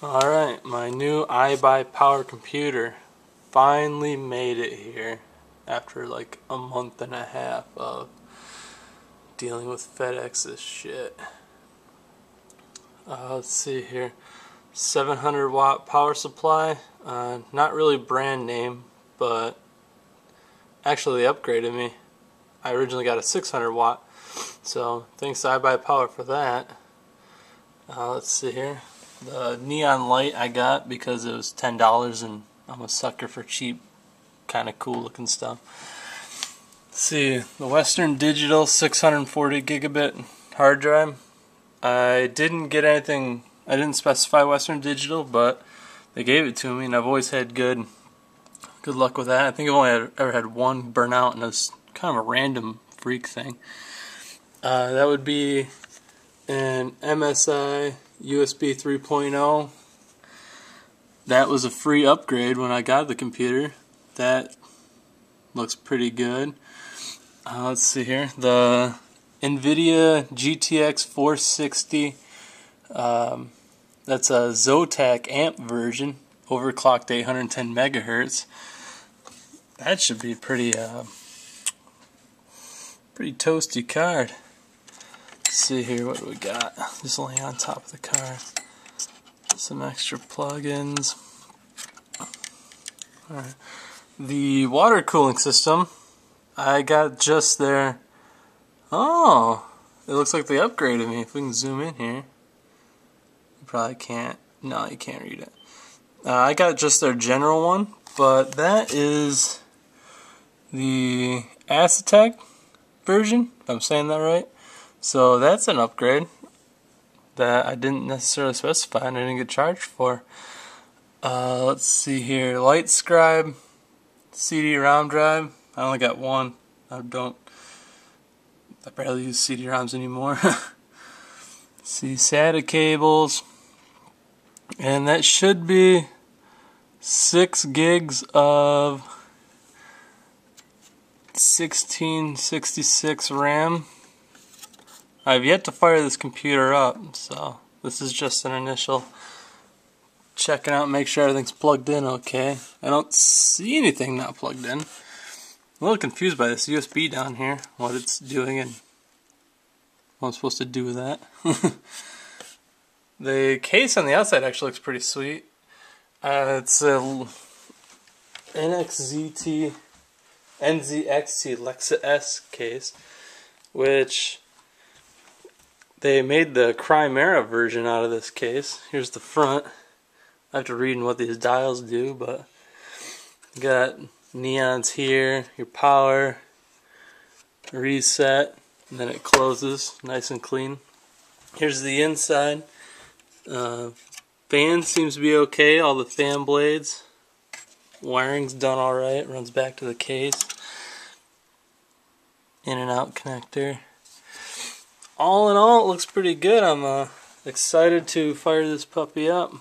Alright, my new IBUYPOWER computer finally made it here after like a month and a half of dealing with FedEx's shit. Let's see here. 700 watt power supply. Not really brand name, but actually they upgraded me. I originally got a 600 watt, so thanks to IBUYPOWER for that. Let's see here. The neon light I got because it was $10 and I'm a sucker for cheap, kind of cool looking stuff. Let's see, the Western Digital 640 gigabit hard drive. I didn't get anything, I didn't specify Western Digital, but they gave it to me and I've always had good luck with that. I think I've only ever had one burnout, and it's kind of a random freak thing. That would be an MSI USB 3.0. That was a free upgrade when I got the computer. That looks pretty good. Let's see here. The NVIDIA GTX 460. That's a Zotac amp version, overclocked 810 megahertz. That should be pretty toasty card. Let's see here, what do we got? Just laying on top of the card. Some extra plugins. Alright. The water cooling system, I got just their... Oh! It looks like they upgraded me. If we can zoom in here. You probably can't. No, you can't read it. I got just their general one, but that is the Aztec version, if I'm saying that right. So that's an upgrade that I didn't necessarily specify and I didn't get charged for. Let's see here. LightScribe CD-ROM drive. I only got one. I barely use CD-ROMs anymore. See, SATA cables. And that should be 6 gigs of 1666 RAM. I've yet to fire this computer up, so this is just an initial checking out, make sure everything's plugged in okay. I don't see anything not plugged in. I'm a little confused by this USB down here, what it's doing and what I'm supposed to do with that. The case on the outside actually looks pretty sweet. It's a NXT Lexa S case, which they made the Chimera version out of this case. Here's the front. I have to read what these dials do, but you got neons here, your power, reset, and then it closes nice and clean. Here's the inside. Fan seems to be okay, all the fan blades. Wiring's done alright, runs back to the case. In and out connector. All in all, it looks pretty good. I'm excited to fire this puppy up.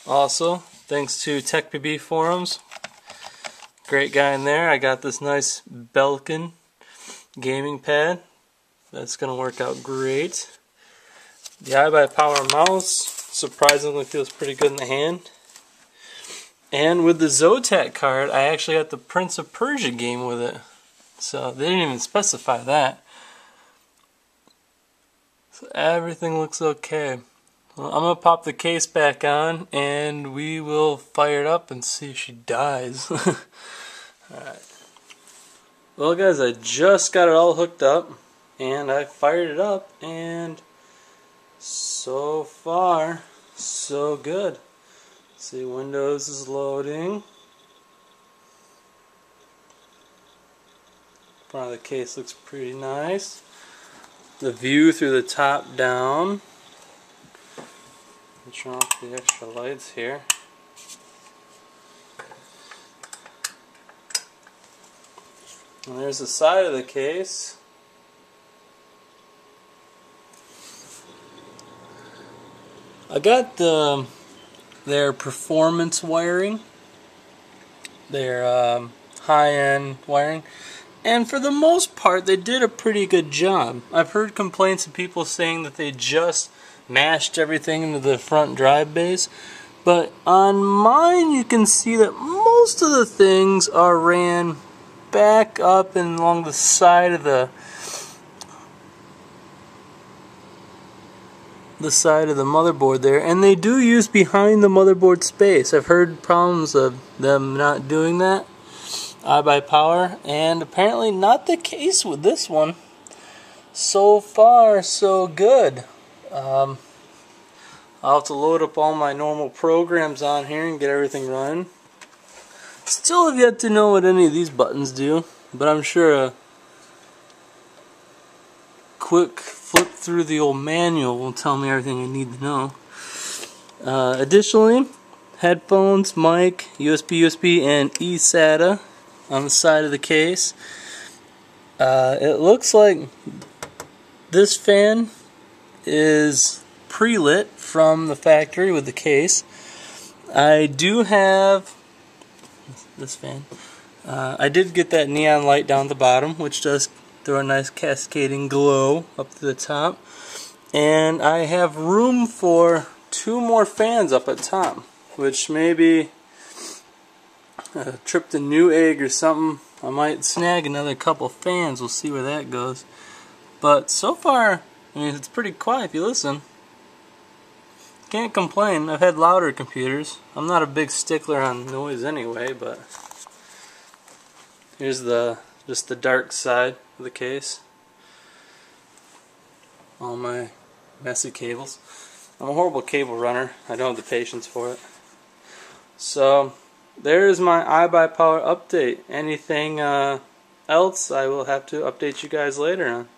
Also, thanks to TechPB forums, great guy in there, I got this nice Belkin gaming pad. That's going to work out great. The IBUYPOWER mouse surprisingly feels pretty good in the hand. And with the Zotac card, I actually got the Prince of Persia game with it. So they didn't even specify that. So everything looks okay. Well, I'm going to pop the case back on and we will fire it up and see if she dies. Alright. Well guys, I just got it all hooked up and I fired it up and so far, so good. See, Windows is loading. Front of the case looks pretty nice. The view through the top down. Turn off the extra lights here. And there's the side of the case. I got their performance wiring, their high-end wiring, and for the most part they did a pretty good job. I've heard complaints of people saying that they just mashed everything into the front drive base. But on mine, you can see that most of the things are ran back up and along the side of the motherboard there, and they do use behind the motherboard space. I've heard problems of them not doing that, IBUYPOWER, and apparently not the case with this one. So far, so good. I'll have to load up all my normal programs on here and get everything running. Still have yet to know what any of these buttons do, but I'm sure a quick flip through the old manual will tell me everything I need to know. Additionally, headphones, mic, USB, and eSATA on the side of the case. It looks like this fan is pre-lit from the factory with the case. I do have this fan. I did get that neon light down the bottom, which does throw a nice cascading glow up to the top. And I have room for 2 more fans up at top, which maybe a trip to Newegg or something, I might snag another couple fans. We'll see where that goes. But so far, I mean, it's pretty quiet if you listen. Can't complain. I've had louder computers. I'm not a big stickler on noise anyway, but here's just the dark side of the case. All my messy cables. I'm a horrible cable runner. I don't have the patience for it. So there's my IBUYPOWER update. Anything else, I will have to update you guys later on.